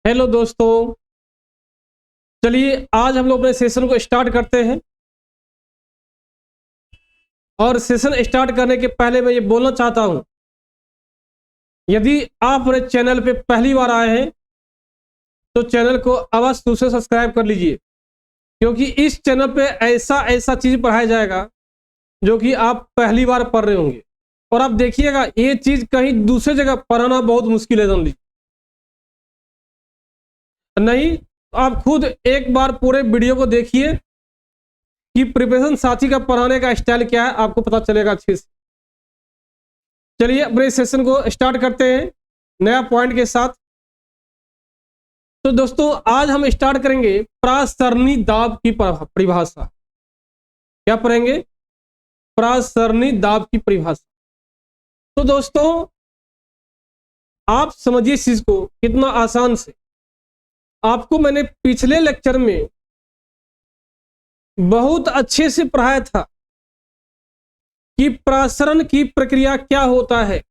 Hello दोस्तों। चलिए आज हम लोग अपने सेशन को स्टार्ट करते हैं। और सेशन स्टार्ट करने के पहले मैं ये बोलना चाहता हूं, यदि आप मेरे चैनल पे पहली बार आए हैं तो चैनल को अवश्य से सब्सक्राइब कर लीजिए, क्योंकि इस चैनल पे ऐसा ऐसा चीज पढ़ाया जाएगा जो कि आप पहली बार पढ़ रहे होंगे। और आप देखिएगा, ये चीज कहीं दूसरी जगह पढ़ाना बहुत मुश्किल है। समझ नहीं, आप खुद एक बार पूरे वीडियो को देखिए कि प्रिपरेशन साथी का पढ़ाने का स्टाइल क्या है, आपको पता चलेगा अच्छे से। चलिए अपने सेशन को स्टार्ट करते हैं नया पॉइंट के साथ। तो दोस्तों आज हम स्टार्ट करेंगे प्रासरणी दाब की परिभाषा। क्या पढ़ेंगे? प्रासरणी दाब की परिभाषा। तो दोस्तों आप समझिए इस चीज को कितना आसान से। आपको मैंने पिछले लेक्चर में बहुत अच्छे से पढ़ाया था कि प्रासरण की प्रक्रिया क्या होता है।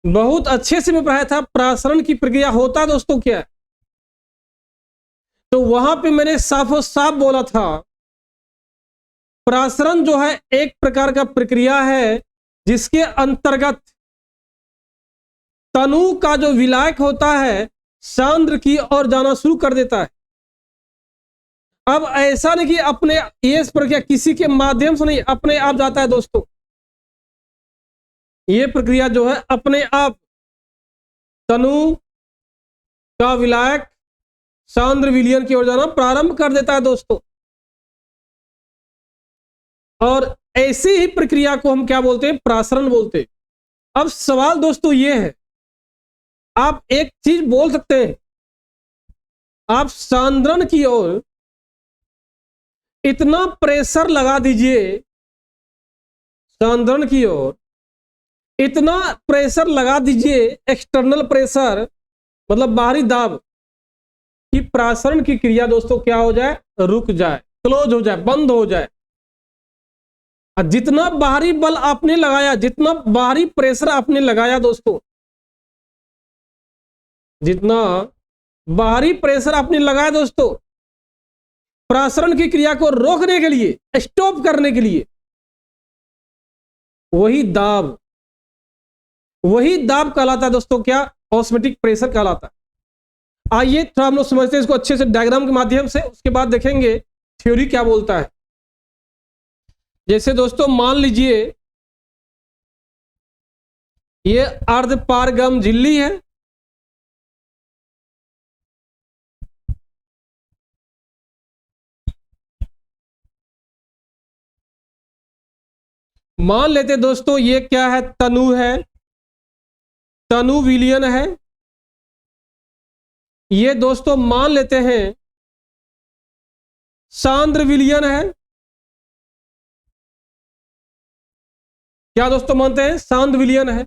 बहुत अच्छे से मैं पढ़ाया था प्रासरण की प्रक्रिया होता दोस्तों क्या है। तो वहां पे मैंने साफो साफ बोला था, प्रासरण जो है एक प्रकार का प्रक्रिया है जिसके अंतर्गत तनु का जो विलायक होता है सांद्र की ओर जाना शुरू कर देता है। अब ऐसा नहीं कि अपने ये प्रक्रिया किसी के माध्यम से नहीं, अपने आप जाता है दोस्तों। ये प्रक्रिया जो है अपने आप तनु का विलायक सांद्र विलयन की ओर जाना प्रारंभ कर देता है दोस्तों। और ऐसी ही प्रक्रिया को हम क्या बोलते हैं? प्रासरण बोलते हैं। अब सवाल दोस्तों ये है, आप एक चीज बोल सकते हैं, आप सांद्रण की ओर इतना प्रेशर लगा दीजिए, सांद्रण की ओर इतना प्रेशर लगा दीजिए, एक्सटर्नल प्रेशर मतलब बाहरी दाब, कि प्रासरण की क्रिया दोस्तों क्या हो जाए? रुक जाए, क्लोज हो जाए, बंद हो जाए। जितना बाहरी बल आपने लगाया, जितना बाहरी प्रेशर आपने लगाया दोस्तों, जितना बाहरी प्रेशर आपने लगाया दोस्तों प्रासरण की क्रिया को रोकने के लिए, स्टॉप करने के लिए, वही दाब कहलाता है दोस्तों क्या? ऑस्मोटिक प्रेशर कहलाता है। आइए थोड़ा हम लोग समझते हैं इसको अच्छे से डायग्राम के माध्यम से, उसके बाद देखेंगे थ्योरी क्या बोलता है। जैसे दोस्तों मान लीजिए ये अर्धपारगम झिल्ली है, मान लेते दोस्तों ये क्या है? तनु है, तनु विलयन है। ये दोस्तों मान लेते हैं सांद्र विलयन है। क्या दोस्तों मानते हैं? सांद्र विलयन है।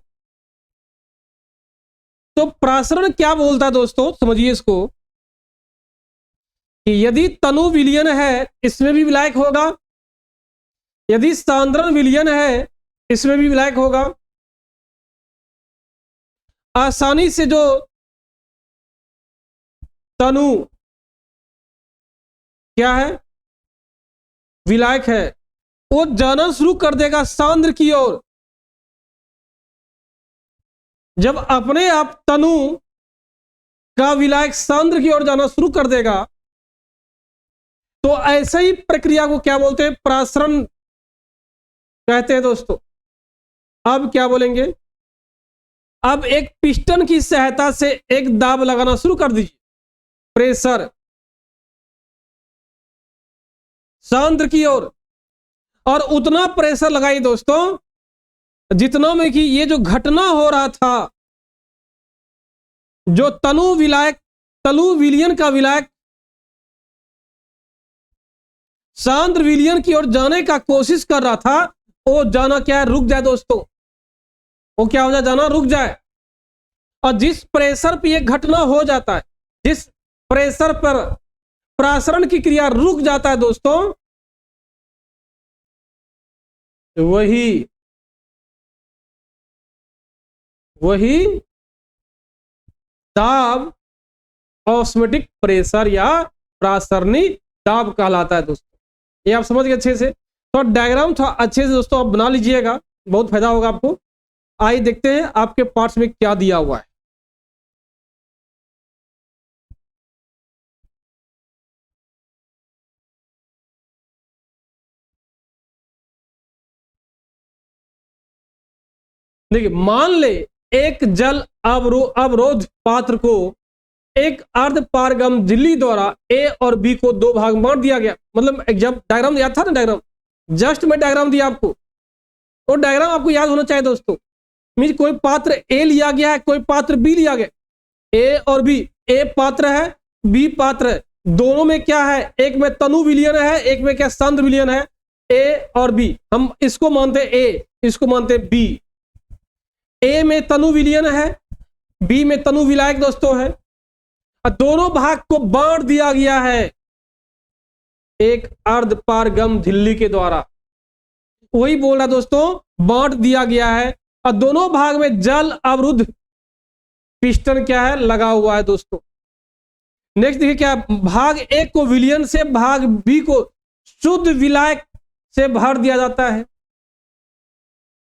तो प्रासरण क्या बोलता है दोस्तों, समझिए इसको, कि यदि तनु विलयन है इसमें भी विलायक होगा, यदि सांद्रण विलयन है इसमें भी विलायक होगा। आसानी से जो तनु क्या है? विलायक है, वो जाना शुरू कर देगा सांद्र की ओर। जब अपने आप तनु का विलायक सांद्र की ओर जाना शुरू कर देगा तो ऐसे ही प्रक्रिया को क्या बोलते हैं? प्रासरण कहते हैं दोस्तों। अब क्या बोलेंगे? अब एक पिस्टन की सहायता से एक दाब लगाना शुरू कर दीजिए, प्रेशर सांद्र की ओर, और उतना प्रेशर लगाइए दोस्तों जितना में कि ये जो घटना हो रहा था, जो तनु विलयन का विलायक सांद्र विलयन की ओर जाने का कोशिश कर रहा था, वो जाना क्या है? रुक जाए दोस्तों। वो क्या हो जाए? जाना रुक जाए। और जिस प्रेशर पर यह घटना हो जाता है, जिस प्रेशर पर प्रासरण की क्रिया रुक जाता है दोस्तों, वही दाब ऑस्मोटिक प्रेशर या प्रासरणी दाब कहलाता है दोस्तों। ये आप समझ गए अच्छे से। तो डायग्राम थोड़ा अच्छे से दोस्तों आप बना लीजिएगा, बहुत फायदा होगा आपको। आइए देखते हैं आपके पार्ट्स में क्या दिया हुआ है। देखिए, मान ले एक जल अवरोध पात्र को एक अर्ध पारगम झिल्ली द्वारा ए और बी को दो भाग में बांट दिया गया। मतलब जब डायग्राम दिया था ना, डायग्राम जस्ट में डायग्राम दिया आपको, तो डायग्राम आपको याद होना चाहिए दोस्तों। मीन कोई पात्र ए लिया गया है, कोई पात्र बी लिया गया, ए और बी। ए पात्र है, बी पात्र है, दोनों में क्या है, एक में तनु विलयन है, एक में क्या सांद्र विलयन है। ए और बी, हम इसको मानते हैं ए, इसको मानते हैं बी। ए में तनु विलयन है, बी में तनु विलायक दोस्तों है। दोनों भाग को बांट दिया गया है एक अर्ध पारगम झिल्ली के द्वारा। वही बोल रहा दोस्तों, बांट दिया गया है और दोनों भाग में जल अवरुद्ध पिस्टन क्या है, लगा हुआ है दोस्तों। नेक्स्ट देखिए क्या, भाग ए को विलयन से, भाग बी को शुद्ध विलायक से भर दिया जाता है।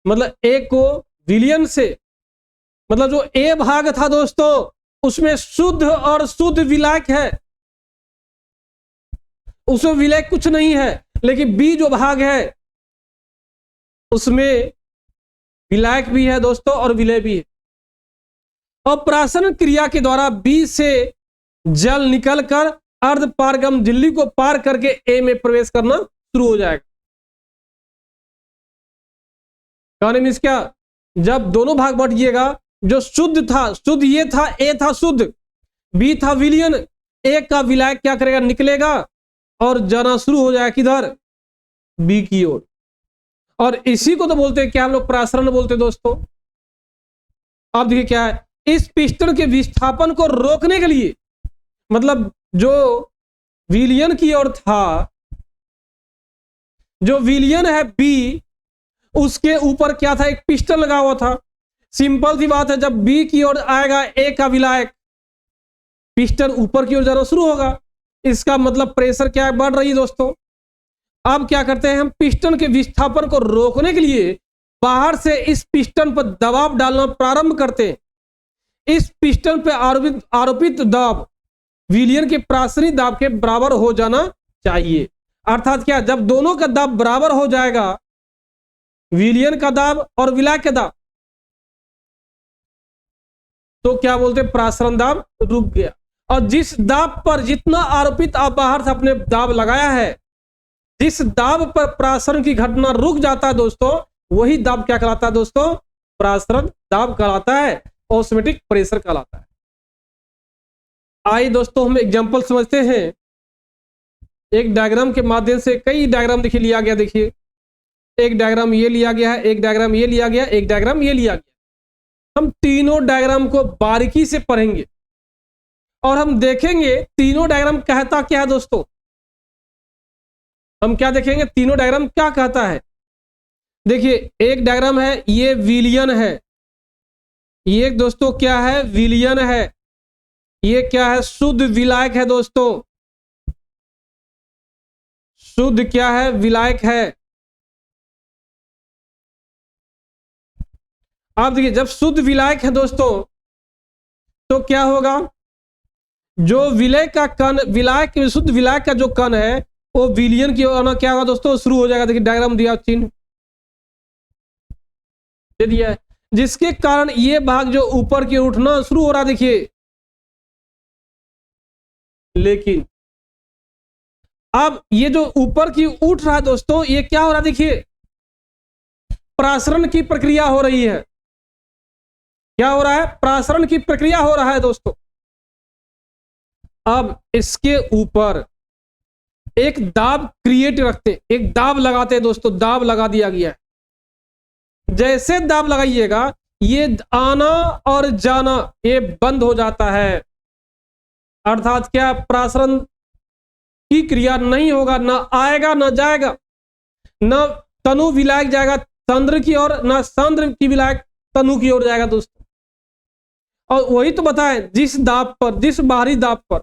मतलब ए को विलयन से, मतलब जो ए भाग था दोस्तों उसमें शुद्ध और शुद्ध विलायक है, उसमें विलायक कुछ नहीं है। लेकिन बी जो भाग है उसमें विलायक भी है दोस्तों और विलय भी है। और प्राशन क्रिया के द्वारा बी से जल निकलकर अर्ध पारगम झिल्ली को पार करके ए में प्रवेश करना शुरू हो जाएगा। कहने मीन्स क्या, जब दोनों भाग बटिएगा, जो शुद्ध था, शुद्ध ये था, ए था शुद्ध, बी था विलयन, ए का विलायक क्या करेगा, निकलेगा और जाना शुरू हो जाएगा किधर, बी की ओर। और इसी को तो बोलते हैं क्या, हम लोग प्रासरण बोलते हैं दोस्तों। अब देखिए क्या है, इस पिस्टन के विस्थापन को रोकने के लिए, मतलब जो विलयन की ओर था, जो विलयन है बी, उसके ऊपर क्या था, एक पिस्टन लगा हुआ था। सिंपल सी बात है, जब बी की ओर आएगा ए का विलायक, पिस्टन ऊपर की ओर जाना शुरू होगा। इसका मतलब प्रेशर क्या है, बढ़ रही है दोस्तों। अब क्या करते हैं हम, पिस्टन के विस्थापन को रोकने के लिए बाहर से इस पिस्टन पर दबाव डालना प्रारंभ करते हैं। इस पिस्टन पर आरोपित दाब विलयन के प्रासरी दाब के बराबर हो जाना चाहिए। अर्थात क्या, जब दोनों का दाब बराबर हो जाएगा, विलयन का दाब और विलायक का दाब, तो क्या बोलते हैं, प्रासरण दाब रुक गया। और जिस दाब पर जितना आरोपित आप बाहर से अपने दाब लगाया है, जिस दाब पर प्रासरण की घटना रुक जाता है दोस्तों, वही दाब क्या कहलाता है दोस्तों, प्रासरण दाब कहलाता है, ऑस्मोटिक प्रेशर कहलाता है। आइए दोस्तों हम एग्जांपल समझते हैं। एक डायग्राम के माध्यम से, कई डायग्राम देखिए लिया गया। देखिए एक डायग्राम ये लिया गया है, एक डायग्राम ये लिया गया, एक डायग्राम ये लिया गया। हम तीनों डायग्राम को बारीकी से पढ़ेंगे और हम देखेंगे तीनों डायग्राम कहता क्या है दोस्तों। हम क्या देखेंगे, तीनों डायग्राम क्या कहता है। देखिए एक डायग्राम है, ये विलयन है, ये दोस्तों क्या है, विलयन है। ये क्या है, शुद्ध विलायक है दोस्तों, शुद्ध क्या है, विलायक है। आप देखिए, जब शुद्ध विलायक है दोस्तों तो क्या होगा, जो विलय का कण, विलायक, शुद्ध विलायक का जो कण है वो विलयन की ओर क्या होगा दोस्तों, शुरू हो जाएगा। देखिए डायग्राम दिया, चिन्ह दे दिया है, जिसके कारण ये भाग जो ऊपर की ओर उठना शुरू हो रहा है। देखिए लेकिन अब ये जो ऊपर की उठ रहा है दोस्तों, ये क्या हो रहा है, देखिए प्रासरण की प्रक्रिया हो रही है। क्या हो रहा है, प्रासरण की प्रक्रिया हो रहा है दोस्तों। अब इसके ऊपर एक दाब क्रिएट रखते, एक दाब लगाते हैं दोस्तों, दाब लगा दिया गया है। जैसे दाब लगाइएगा, ये आना और जाना ये बंद हो जाता है। अर्थात क्या, प्रासरण की क्रिया नहीं होगा, ना आएगा ना जाएगा, ना तनु विलायक जाएगा सांद्र की ओर, ना सांद्र की विलायक तनु की ओर जाएगा दोस्तों। और वही तो बताएं, जिस दाब पर, जिस बाहरी दाब पर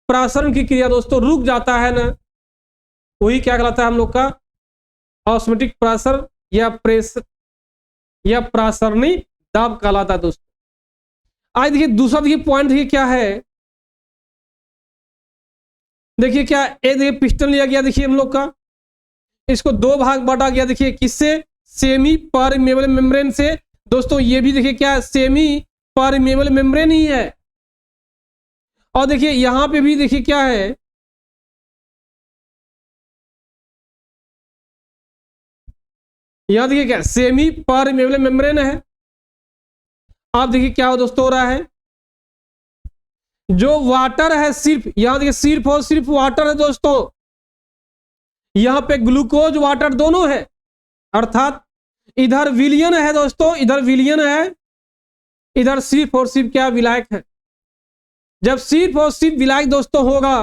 प्रासरण की क्रिया दोस्तों रुक जाता है ना, वही क्या कहलाता है हम लोग का ऑस्मोटिक प्रासर या प्रेशर या प्रासरणी दाब कहलाता है दोस्तों। आज देखिए दूसरा देखिए पॉइंट देखिए क्या है, देखिए क्या ये देखिए पिस्टन लिया गया, देखिए हम लोग का इसको दो भाग बांटा गया, देखिए किससे, सेमी परमेबल मेम्ब्रेन से दोस्तों। ये भी देखिए क्या सेमी परमेबल मेम्ब्रेन ही है। और देखिए यहां पे भी देखिए क्या है, यहां देखिए क्या सेमी परमेबल मेम्ब्रेन है। आप देखिए क्या हो दोस्तों हो रहा है, जो वाटर है सिर्फ, यहां देखिए सिर्फ और सिर्फ वाटर है दोस्तों, यहां पे ग्लूकोज वाटर दोनों है, अर्थात इधर विलियन है दोस्तों, इधर विलियन है, इधर सिर्फ और सिर्फ क्या विलायक है। जब सिर्फ और सिर्फ विलायक दोस्तों होगा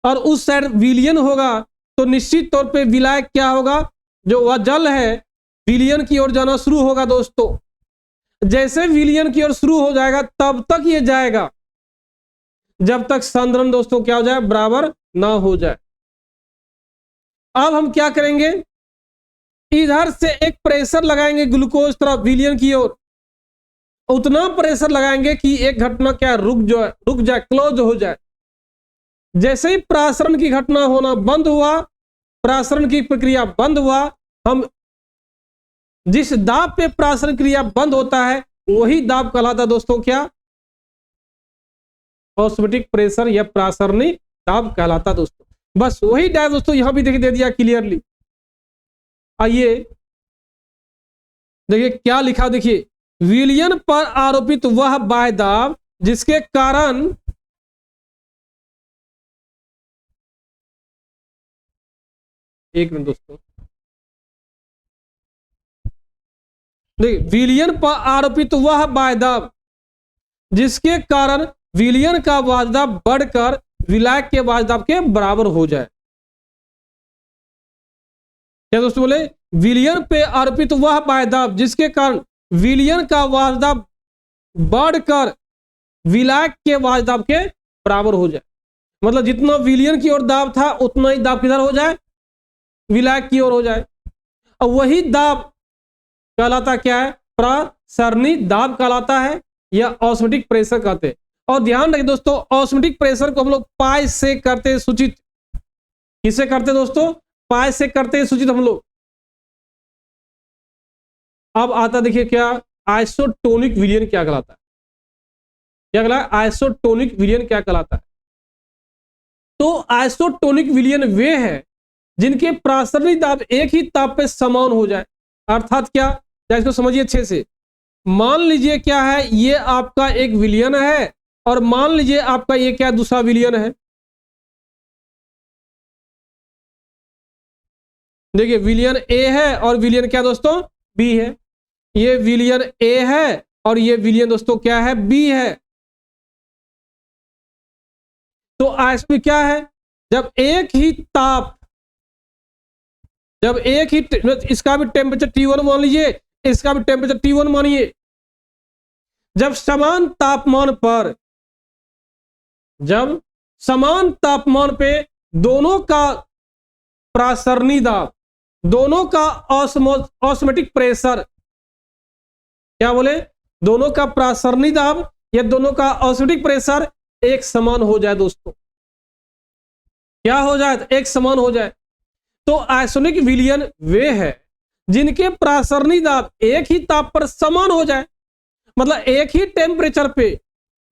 और उस साइड विलियन होगा तो निश्चित तौर पे विलायक क्या होगा, जो वह जल है विलियन की ओर जाना शुरू होगा दोस्तों। जैसे विलियन की ओर शुरू हो जाएगा तब तक ये जाएगा जब तक संद्रण दोस्तों क्या हो जाए, बराबर ना हो जाए। अब हम क्या करेंगे, इधर से एक प्रेशर लगाएंगे ग्लूकोज तरफ विलियन की ओर, उतना प्रेशर लगाएंगे कि एक घटना क्या रुक जाए, क्लोज हो जाए। जैसे ही प्रासरण की घटना होना बंद हुआ, प्रासरण की प्रक्रिया बंद हुआ, हम जिस दाब पे प्रासरण क्रिया बंद होता है वही दाब कहलाता दोस्तों क्या, ऑस्मोटिक प्रेशर या प्रासरणी दाब कहलाता दोस्तों। बस वही दाब दोस्तों यहां भी देखिए दे दिया क्लियरली। आइए देखिए क्या लिखा, देखिए विलियन पर आरोपित वह बाह्य दाब जिसके कारण एक मिनट दोस्तों, देखिए विलियन पर आरोपित वह बाह्य दाब जिसके कारण विलियन का वाजदाब बढ़कर विलायक के वाजदाब के बराबर हो जाए। क्या दोस्तों बोले, विलियन पे आरोपित वह बाह्य दाब जिसके कारण विलियन का वाजदाब बढ़कर विलायक के वाजदाब के बराबर हो जाए। मतलब जितना विलियन की ओर दाब था उतना ही दाब किधर हो जाए, विलायक की ओर हो जाए। और वही दाब कहलाता क्या है, प्रासरणी दाब कहलाता है या ऑस्मोटिक प्रेशर कहते हैं। और ध्यान रखिए दोस्तों, ऑस्मोटिक प्रेशर को हम लोग पाई से करते सूचित, किससे करते दोस्तों, पाई से करते सूचित हम लोग। अब आता देखिए क्या आइसोटोनिक विलियन क्या कहलाता है, क्या कहलाता है, आइसोटोनिक विलियन क्या कहलाता है। तो आइसोटोनिक विलियन वे है जिनके प्रासरणी दाब एक ही ताप पे समान हो जाए। अर्थात क्या, इसको समझिए अच्छे से। मान लीजिए क्या है, ये आपका एक विलियन है और मान लीजिए आपका ये क्या दूसरा विलियन है। देखिए विलियन ए है और विलियन क्या दोस्तों, बी है। ये विलियन ए है और ये विलियन दोस्तों क्या है, बी है। तो आइस में क्या है, जब एक ही ताप, जब एक ही इसका भी टेम्परेचर T1 मान लीजिए, इसका भी टेम्परेचर T1 मानिए, जब समान तापमान पर, जब समान तापमान पे दोनों का प्रासरणी दाब, दोनों का ऑस्मोटिक प्रेशर, क्या बोले, दोनों का प्रासरणी दाब या दोनों का ऑस्मोटिक प्रेशर एक समान हो जाए दोस्तों, क्या हो जाए, एक समान हो जाए। तो आइसोटोनिक विलियन वे है जिनके प्रासरणी दाब एक ही ताप पर समान हो जाए। मतलब एक ही टेम्परेचर पे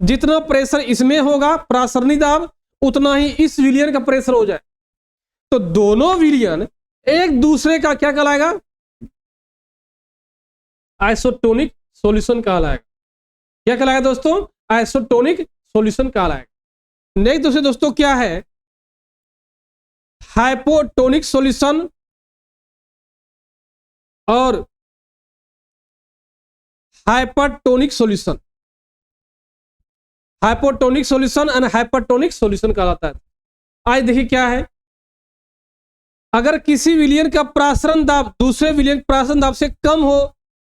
जितना प्रेशर इसमें होगा प्रासरणी दाब, उतना ही इस विलियन का प्रेशर हो जाए। तो दोनों विलियन एक दूसरे का क्या कहलाएगा, आइसोटोनिक सॉल्यूशन कहलाएगा। क्या कहलाएगा दोस्तों, आइसोटोनिक सॉल्यूशन कहलाएगा। नेक्स्ट दूसरे दोस्तों क्या है, हाइपोटोनिक सॉल्यूशन और hypertonic solution. Hypotonic solution and hypertonic solution कहलाता है। आज देखिए क्या है, अगर किसी विलियन का प्रासरण दाब दूसरे विलियन प्रासरण दाब से कम हो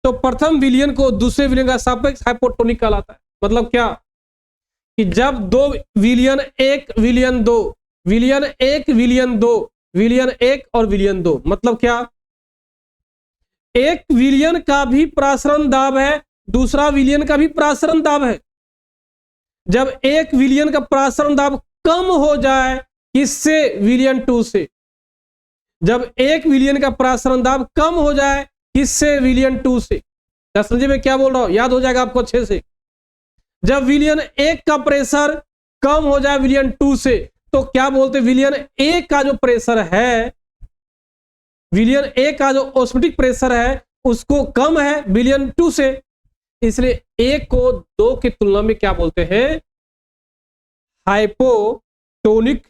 तो प्रथम विलयन को दूसरे विलयन का सापेक्ष हाइपोटोनिक कहलाता है। मतलब क्या कि जब दो विलयन, एक विलयन दो, विलयन एक, विलयन दो, विलयन एक और विलयन दो, मतलब क्या, एक विलयन का भी प्रासरण दाब है, दूसरा विलयन का भी प्रासरण दाब है। जब एक विलयन का प्रासरण दाब कम हो जाए किससे, विलयन टू से, जब एक विलयन का प्रासरण दाब कम हो जाए किससे, विलयन टू से। समझे मैं क्या बोल रहा हूं, याद हो जाएगा आपको अच्छे से। जब विलयन एक का प्रेशर कम हो जाए विलयन टू से, तो क्या बोलते, विलयन एक का जो प्रेशर है, विलयन एक का जो ऑस्मोटिक प्रेशर है उसको कम है विलयन टू से, इसलिए एक को दो की तुलना में क्या बोलते हैं, हाइपोटोनिक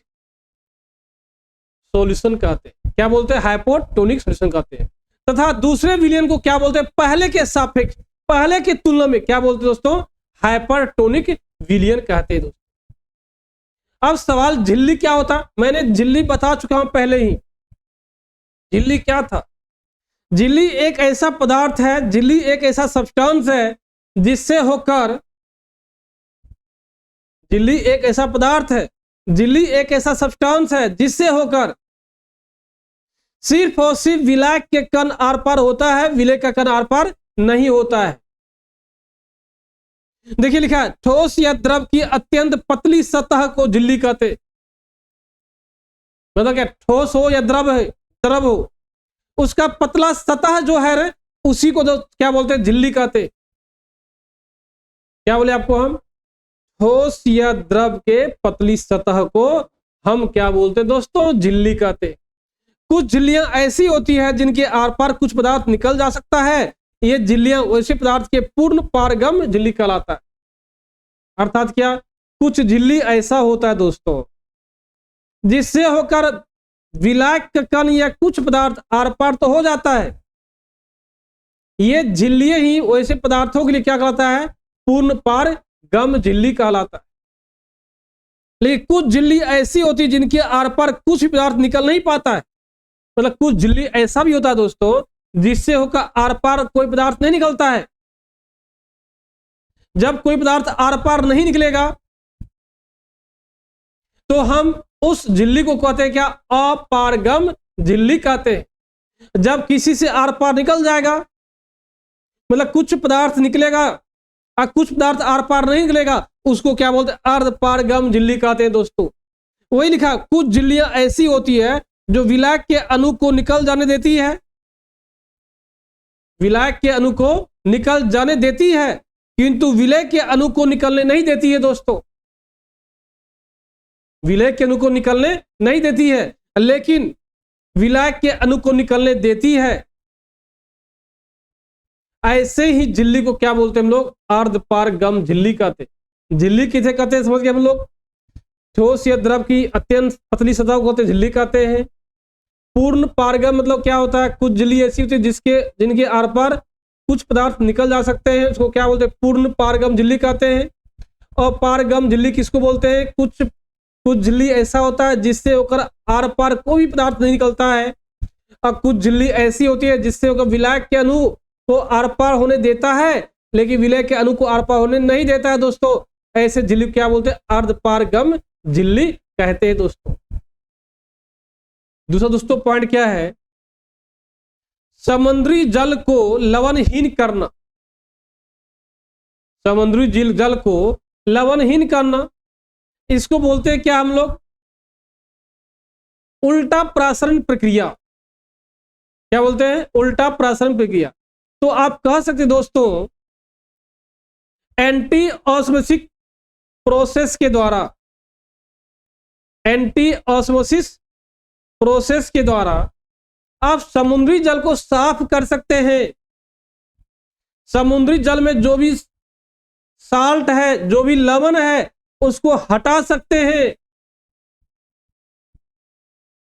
सॉल्यूशन कहते हैं। क्या बोलते हैं, हाइपोटोनिक सॉल्यूशन कहते हैं। तथा दूसरे विलयन को क्या बोलते हैं, पहले के सापेक्ष, पहले की तुलना में क्या बोलते हैं दोस्तों, हाइपरटोनिक विलयन कहते हैं दोस्तों। अब सवाल झिल्ली क्या होता, मैंने झिल्ली बता चुका हूं पहले ही। झिल्ली क्या था, झिल्ली एक ऐसा पदार्थ है, झिल्ली एक ऐसा सब्सटेंस है जिससे होकर, झिल्ली एक ऐसा पदार्थ है, झिल्ली एक ऐसा सब्सटेंस है जिससे होकर सिर्फ और सिर्फ विलायक के कण आर पार होता है, विलय का कण आर पार नहीं होता है। देखिए लिखा है, ठोस या द्रव की अत्यंत पतली सतह को झिल्ली कहते। मतलब क्या, ठोस हो या द्रव है, द्रव हो, उसका पतला सतह जो है रे, उसी को क्या बोलते हैं, झिल्ली कहते। क्या बोले आपको हम, ठोस या द्रव के पतली सतह को हम क्या बोलते हैं दोस्तों, झिल्ली कहते। कुछ झिल्लियां ऐसी होती है जिनके आर पार कुछ पदार्थ निकल जा सकता है, ये झिल्लियां वैसे पदार्थ के पूर्ण पारगम झिल्ली कहलाता है। अर्थात क्या, कुछ झिल्ली ऐसा होता है दोस्तों जिससे होकर विलायक का कण या कुछ पदार्थ आर पार तो हो जाता है, ये झिल्लियां ही वैसे पदार्थों के लिए क्या कहलाता है, पूर्ण पारगम झिल्ली कहलाता है। लेकिन कुछ झिल्ली ऐसी होती है जिनके आर पार कुछ भी पदार्थ निकल नहीं पाता है। मतलब कुछ झिल्ली ऐसा भी होता है दोस्तों जिससे होकर आर पार कोई पदार्थ नहीं निकलता है। जब कोई पदार्थ आर पार नहीं निकलेगा तो हम उस झिल्ली को कहते हैं क्या, अपारगम झिल्ली कहते हैं। जब किसी से आर पार निकल जाएगा, मतलब कुछ पदार्थ निकलेगा और कुछ पदार्थ आर पार नहीं निकलेगा, उसको क्या बोलते हैं, अर्धपारगम झिल्ली कहते हैं दोस्तों। वही लिखा, कुछ झिल्लियां ऐसी होती है जो विलायक के अणु को निकल जाने देती है, विलायक के अणु को निकल जाने देती है, किंतु विलय के अणु को निकलने नहीं देती है दोस्तों, विलय के अणु को निकलने नहीं देती है, लेकिन विलायक के अणु को निकलने देती है। ऐसे ही झिल्ली को क्या बोलते हैं हम लोग, अर्धपारगम झिल्ली कहते। झिल्ली किसे कहते हैं समझ गए हम लोग, ठोस या द्रव की अत्यंत पतली सतह को कहते झिल्ली कहते हैं। पूर्ण पारगम मतलब क्या होता है, कुछ झिल्ली ऐसी होती है जिनके आर पार कुछ पदार्थ निकल जा सकते हैं, उसको क्या बोलते हैं, पूर्ण पारगम झिल्ली कहते हैं। और पारगम झिल्ली किसको बोलते हैं, कुछ झिल्ली ऐसा होता है जिससे होकर आर पार कोई भी पदार्थ नहीं निकलता है, और कुछ झिल्ली ऐसी होती है जिससे होकर विलायक के अणु को आर पार होने देता है लेकिन विलय के अणु को आर पार होने नहीं देता है दोस्तों। ऐसे झिल्ली क्या बोलते हैं, अर्धपारगम झिल्ली कहते हैं दोस्तों। दूसरा दोस्तों पॉइंट क्या है, समुद्री जल को लवणहीन करना, समुद्री जल को लवणहीन करना, इसको बोलते हैं क्या हम लोग, उल्टा प्रासरण प्रक्रिया। क्या बोलते हैं, उल्टा प्रासरण प्रक्रिया। तो आप कह सकते दोस्तों एंटी ऑस्मोसिस प्रोसेस के द्वारा, एंटी ऑस्मोसिस प्रोसेस के द्वारा आप समुद्री जल को साफ कर सकते हैं। समुद्री जल में जो भी साल्ट है, जो भी लवण है, उसको हटा सकते हैं।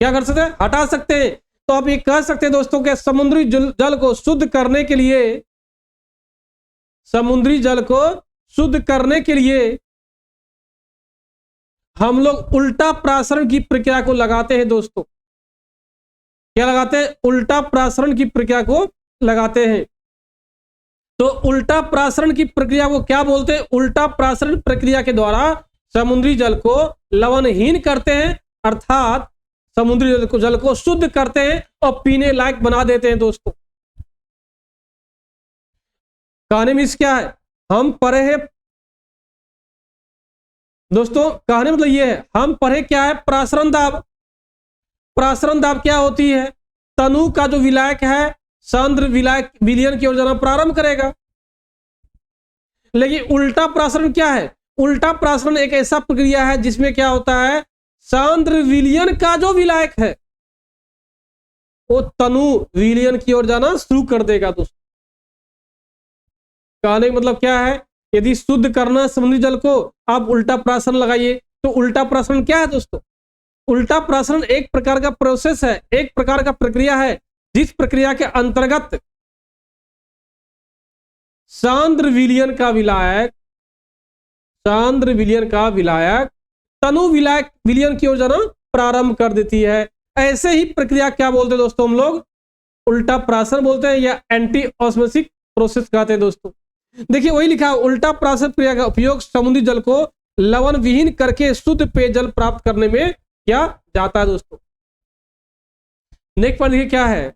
क्या कर सकते हैं, हटा सकते हैं। तो आप ये कह सकते हैं दोस्तों कि समुद्री जल को शुद्ध करने के लिए, समुद्री जल को शुद्ध करने के लिए हम लोग उल्टा प्रासरण की प्रक्रिया को लगाते हैं दोस्तों। क्या लगाते हैं, उल्टा प्रासरण की प्रक्रिया को लगाते हैं। तो उल्टा प्रासरण की प्रक्रिया को क्या बोलते हैं? उल्टा प्रासरण प्रक्रिया के द्वारा समुद्री जल को लवणहीन करते हैं, अर्थात समुद्री जल को शुद्ध करते हैं और पीने लायक बना देते हैं। दोस्तों कहने में क्या है, हम पढ़े हैं दोस्तों, कहने मतलब ये है, हम पढ़े क्या है, प्रासरण दाब। प्रासरण दाब क्या होती है? तनु का जो विलायक है सांद्र विलायक विलयन की ओर जाना प्रारंभ करेगा। लेकिन उल्टा प्रासरण क्या है? उल्टा प्रासरण एक ऐसा प्रक्रिया है जिसमें क्या होता है, सांद्र विलयन का जो विलायक है वो तनु विलयन की ओर जाना शुरू कर देगा। दोस्तों कहने का मतलब क्या है, यदि शुद्ध करना समुद्री जल को, आप उल्टा प्रासरण लगाइए। तो उल्टा प्रासरण क्या है दोस्तों? उल्टा प्रासरण एक प्रकार का प्रोसेस है, एक प्रकार का प्रक्रिया है, जिस प्रक्रिया के अंतर्गत सांद्र विलयन का विलायक तनु विलायक विलयन की ओर जाना प्रारंभ कर देती है। ऐसे ही प्रक्रिया क्या बोलते हैं दोस्तों, हम लोग उल्टा प्रासरण बोलते हैं या एंटी ऑस्मोसिस प्रोसेस कहते हैं। दोस्तों देखिए वही लिखा है, उल्टा प्रासरण प्रक्रिया का उपयोग समुद्री जल को लवण विहीन करके शुद्ध पेयजल प्राप्त करने में किया जाता है। दोस्तों नेक्स्ट पर देखिए क्या है,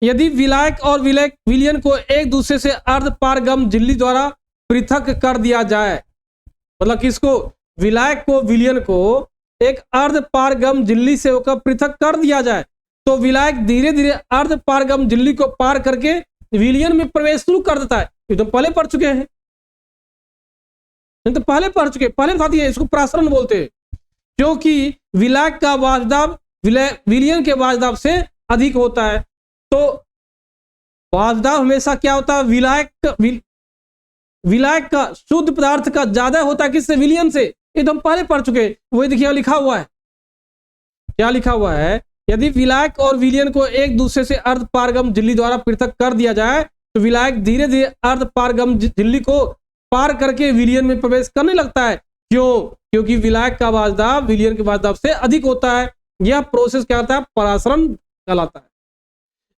यदि विलायक और विलयन को एक दूसरे से अर्ध पारगम झिल्ली द्वारा पृथक कर दिया जाए, मतलब किसको, विलायक को विलयन को एक अर्ध पारगम झिल्ली से होकर पृथक कर दिया जाए, तो विलायक धीरे धीरे अर्ध पारगम झिल्ली को पार करके विलयन में प्रवेश शुरू कर देता है। ये तो पहले पढ़ चुके हैं, तो पहले पढ़ चुके, पहले बता दिए, इसको प्रासरण बोलते हैं, क्योंकि विलायक का वाजदाब विलयन के वाजदाब से अधिक होता है। तो वाजदाब हमेशा क्या होता है, विलायक का शुद्ध पदार्थ का ज्यादा होता है, किससे, विलयन से। ये तो हम पहले पढ़ चुके, वही देखिए लिखा हुआ है, क्या लिखा हुआ है, यदि विलायक और विलयन को एक दूसरे से अर्ध पारगम झिल्ली द्वारा पृथक कर दिया जाए, तो विलायक धीरे धीरे अर्ध पारगम झिल्ली को पार करके विलयन में प्रवेश करने लगता है। क्योंकि विलायक का वाजदाब विलयन के वाजदाब से अधिक होता है। यह प्रोसेस क्या होता है, प्रासरण कहलाता है।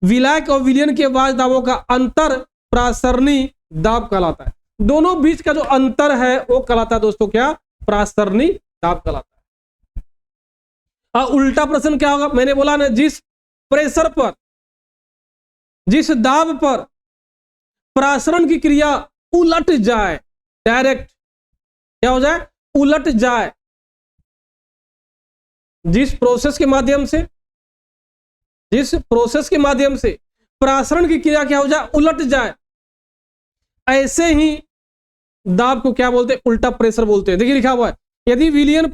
विलायक और विलयन के वाजदाबों का अंतर प्रासरणी दाब कहलाता है। दोनों बीच का जो अंतर है वो कहलाता है दोस्तों क्या, प्रासरणी दाब कहलाता है। और उल्टा प्रश्न क्या होगा, मैंने बोला ना, जिस प्रेशर पर, जिस दाब पर प्रासरण की क्रिया उलट जाए, डायरेक्ट क्या हो जाए, उलट जाए, जिस प्रोसेस के माध्यम से प्रासरण की क्रिया क्या हो जाए, उलट जाए, ऐसे ही दाब को क्या बोलते हैं, उल्टा प्रेशर बोलते हैं। देखिए लिखा हुआ है, यदि विलयन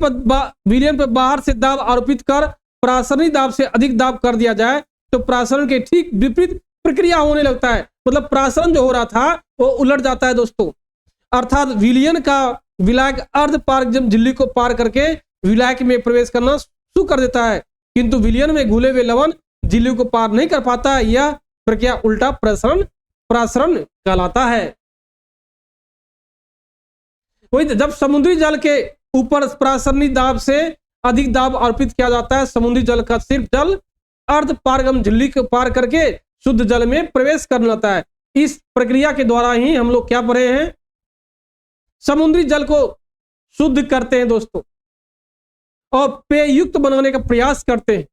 पर बाहर से दाब आरोपित कर प्रासरणी दाब से अधिक दाब कर दिया जाए, तो प्रासरण के ठीक विपरीत प्रक्रिया होने लगता है। मतलब प्रासरण जो हो रहा था वो उलट जाता है दोस्तों, अर्थात विलयन का विलायक अर्ध पारगम झिल्ली को पार करके विलायक में प्रवेश करना शुरू कर देता है, किंतु विलयन में घुले हुए लवण झिल्ली को पार नहीं कर पाता है। यह प्रक्रिया उल्टा प्रासरण कहलाता है। वही जब समुद्री जल के ऊपर प्रासरणी दाब से अधिक दाब आरोपित किया जाता है, समुद्री जल का सिर्फ जल अर्ध पारगम झिल्ली को पार करके शुद्ध जल में प्रवेश करने लगता है। इस प्रक्रिया के द्वारा ही हम लोग क्या पढ़े हैं, समुद्री जल को शुद्ध करते हैं दोस्तों, और पेययुक्त बनाने का प्रयास करते हैं।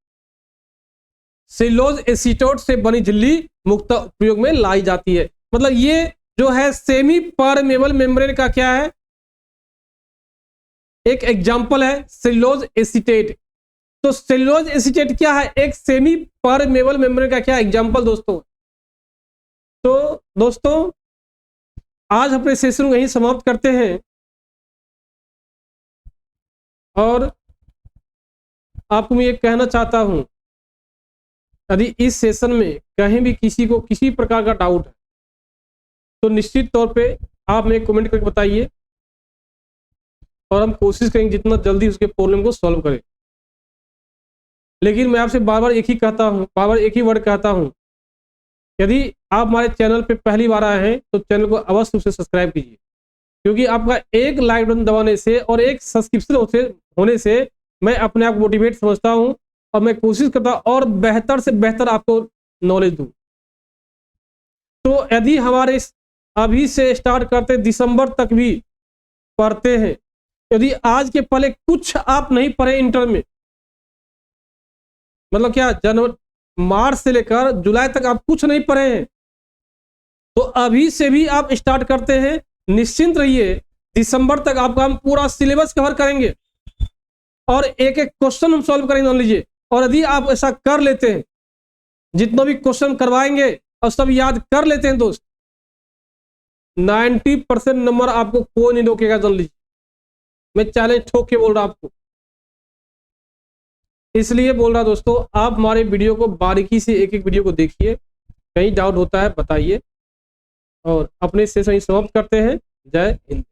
सेल्यूलोज एसीटोन से बनी झिल्ली मुक्त उपयोग में लाई जाती है। मतलब ये जो है सेमी परमेबल मेम्ब्रेन का क्या है, एक एग्जांपल है सेल्यूलोज एसीटेट। तो सेल्यूलोज एसीटेट क्या है, एक सेमी परमेबल मेम्ब्रेन का क्या एग्जांपल दोस्तों। तो दोस्तों आज अपने सेशन को यहीं समाप्त करते हैं, और आपको मैं ये कहना चाहता हूं, यदि इस सेशन में कहीं भी किसी को किसी प्रकार का डाउट है तो निश्चित तौर पे आप हमें कमेंट करके बताइए, और हम कोशिश करेंगे जितना जल्दी उसके प्रॉब्लम को सॉल्व करें। लेकिन मैं आपसे बार बार एक ही वर्ड कहता हूं, यदि आप हमारे चैनल पे पहली बार आए हैं तो चैनल को अवश्य रूप से सब्सक्राइब कीजिए, क्योंकि आपका एक लाइक बटन दबाने से और एक सब्सक्रिप्शन होने से मैं अपने आप को मोटिवेट समझता हूं, और मैं कोशिश करता हूं और बेहतर से बेहतर आपको नॉलेज दूं। तो यदि हमारे इस अभी से स्टार्ट करते दिसंबर तक भी पढ़ते हैं। यदि आज के पहले कुछ आप नहीं पढ़े इंटर में, मतलब क्या जनवरी मार्च से लेकर जुलाई तक आप कुछ नहीं पढ़े हैं, तो अभी से भी आप स्टार्ट करते हैं, निश्चिंत रहिए दिसंबर तक आपका हम पूरा सिलेबस कवर करेंगे और एक एक क्वेश्चन हम सॉल्व करेंगे, मान लीजिए। और यदि आप ऐसा कर लेते हैं, जितना भी क्वेश्चन करवाएंगे और सब याद कर लेते हैं दोस्त, 90% नंबर आपको कोई नहीं रोकेगा, जान लीजिए। मैं चैलेंज ठोक के बोल रहा आपको, इसलिए बोल रहा दोस्तों, आप हमारे वीडियो को बारीकी से एक एक वीडियो को देखिए, कहीं डाउट होता है बताइए, और अपने सेशन समाप्त करते हैं। जय हिंद।